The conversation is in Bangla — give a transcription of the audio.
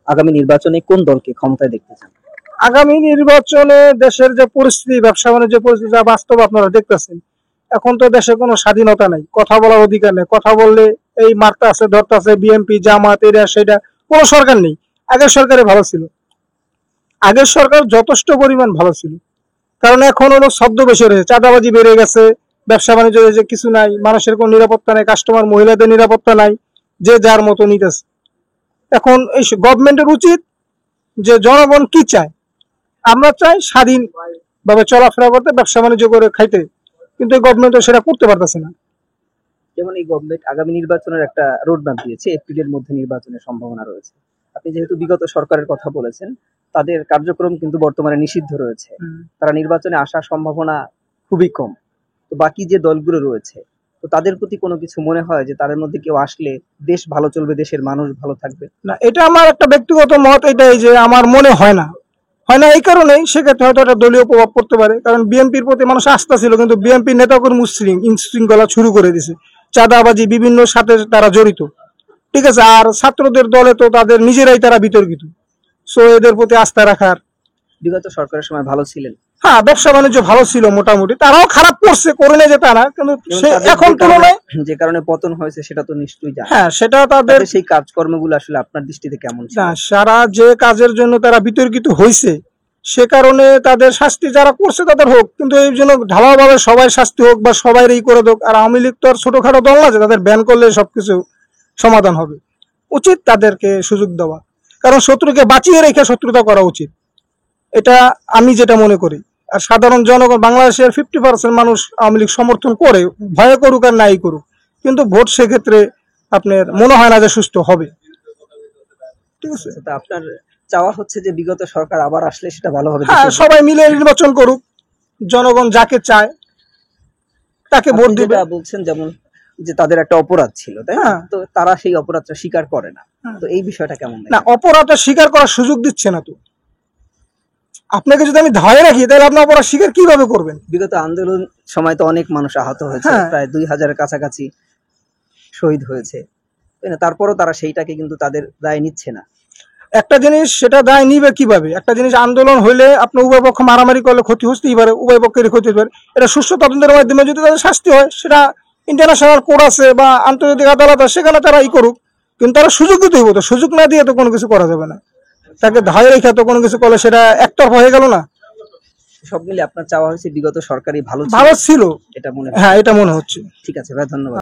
আগামী নির্বাচনে কোন দলকে ক্ষমতায় দেখতে চান? আগামী নির্বাচনে দেশের যে পরিস্থিতি, ব্যবসা বাণিজ্য পরিস্থিতি যা বাস্তব আপনারা দেখতেছেন, এখন তো দেশে কোনো স্বাধীনতা নেই, কথা বলার অধিকার নেই। কথা বললে এই মারতে আছে, ধরতে আছে, বিএনপি জামাত এটা সেটা, কোনো সরকার নেই। আগের সরকারে ভালো ছিল, আগের সরকার যথেষ্ট পরিমাণ ভালো ছিল। কারণ এখন হলো শব্দ বেশি রয়েছে, চাঁদাবাজি বেড়ে গেছে, ব্যবসা বাণিজ্য যে কিছু নাই, মানুষের কোনো নিরাপত্তা নেই, কাস্টমার মহিলাদের নিরাপত্তা নাই, যে যার মতো নিতেছে। এখন এই গভর্নমেন্টের উচিত যে জনগণ কি চায়, আমরা চাই স্বাধীন ভাবে চলাফেরা করতে, ব্যবসা বাণিজ্য করে খাইতে, কিন্তু এই গভর্নমেন্ট সেটা করতে পারতেছে না। যেমন এই গভর্নমেন্ট আগামী নির্বাচনের একটা রোডম্যাপ দিয়েছে, এপ্রিলের মধ্যে নির্বাচনের সম্ভাবনা রয়েছে। আপনি যেহেতু বিগত সরকারের কথা বলেছেন, তাদের কার্যক্রম কিন্তু বর্তমানে নিষিদ্ধ রয়েছে, তারা নির্বাচনে আসার সম্ভাবনা খুবই কম। তো বাকি যে দলগুলো রয়েছে, তো তাদের প্রতি কোনো কিছু মনে হয় যে তাদের মধ্যে কেউ আসলে দেশ ভালো চলবে, দেশের মানুষ ভালো থাকবে? না, এটা আমার একটা ব্যক্তিগত মত, এটাই যে আমার মনে হয় না। হয় না এই কারণেই, সেক্ষেত্রে হয়তো একটা দলীয় প্রভাব পড়তে পারে। কারণ বিএনপির প্রতি মানুষ আস্থা ছিল, কিন্তু বিএনপির নেতাকর্মী শৃঙ্খলা শুরু করে দিছে, চাঁদাবাজি বিভিন্ন সাথে তারা জড়িত। ঠিক আছে, আর ছাত্রদের দলে তো তাদের নিজেরাই তারা বিতর্কিত। সো এদের প্রতি আস্থা রাখার, বিগত সরকারের সময় ভালো ছিলেন। হ্যাঁ, ব্যবসা বাণিজ্য ভালো ছিল মোটামুটি, তারাও খারাপ করছে, করে নেই যে তা না, কিন্তু এখন তুলনায় যে কারণে পতন হয়েছে সেটা তো নিশ্চয়ই জানেন। হ্যাঁ, সেটা তাদের সেই কাজকর্মগুলো আসলে আপনার দৃষ্টিতে কেমন ছিল? সারা যে কাজের জন্য তারা বিতর্কিত হয়েছে, সে কারণে তাদের শাস্তি যারা করছে তাদের হোক, কিন্তু এই জন্য ঢালাওভাবে সবাই শাস্তি হোক বা সবাই এই করে হোক। আর আওয়ামী লীগ তো আর ছোটখাটো দল না যে তাদের ব্যান করলে সবকিছু সমাধান হবে। উচিত তাদেরকে সুযোগ দেওয়া, কারণ শত্রুকে বাঁচিয়ে রেখে শত্রুতা করা উচিত, এটা আমি যেটা মনে করি। আর সাধারণ জনগণ, বাংলাদেশের 50% মানুষ আওয়ামী লীগ সমর্থন করে, ভয় করুক আর নাই করুক, কিন্তু ভোট সেক্ষেত্রে আপনার মনে হয় না যে সুস্থ হবে। ঠিক আছে, তা আপনার চাওয়া হচ্ছে যে বিগত সরকার আবার আসলে সেটা ভালো হবে? হ্যাঁ, সবাই মিলে নির্বাচন করুক, জনগণ যাকে চায় তাকে ভোট দিবে। বলছেন যেমন যে তাদের একটা অপরাধ ছিল, তাই না? তো তারা সেই অপরাধটা স্বীকার করে না, তো এই বিষয়টা কেমন? না, অপরাধটা স্বীকার করার সুযোগ দিচ্ছে না তো। আপনাকে যদি আমি ধরে রাখি, তাহলে আপনি অপরাধ স্বীকার কিভাবে করবেন? বিগত আন্দোলন সময় তো অনেক মানুষ আহত হয়েছে, প্রায় 2000-এর কাছাকাছি শহীদ হয়েছে, তারপরও তারা সেইটাকে কিন্তু তাদের দায় নিচ্ছে না। একটা জিনিস, সেটা দায় নিবে কিভাবে? একটা জিনিস, আন্দোলন হইলে আপনি উভয় পক্ষ মারামারি করলে ক্ষতি হতেই পারে, উভয় পক্ষের ক্ষতি হতে পারে। এটা সুষ্ঠু তদন্তের মাধ্যমে যদি তাদের শাস্তি হয়, সেটা ইন্টারন্যাশনাল কোর্ট আছে বা আন্তর্জাতিক আদালত আছে, সেখানে তারা করুক, কিন্তু তারা সুযোগ দিতে হইব। তো সুযোগ না দিয়ে তো কোনো কিছু করা যাবে না। তাকে ধরে রেখে তো কোনো কিছু করলে সেটা একতরফা হয়ে গেল না। সব মিলে আপনার চাওয়া হয়েছে বিগত সরকারই ভালো ছিল, এটা মনে? হ্যাঁ, এটা মনে হচ্ছে। ঠিক আছে ভাই, ধন্যবাদ।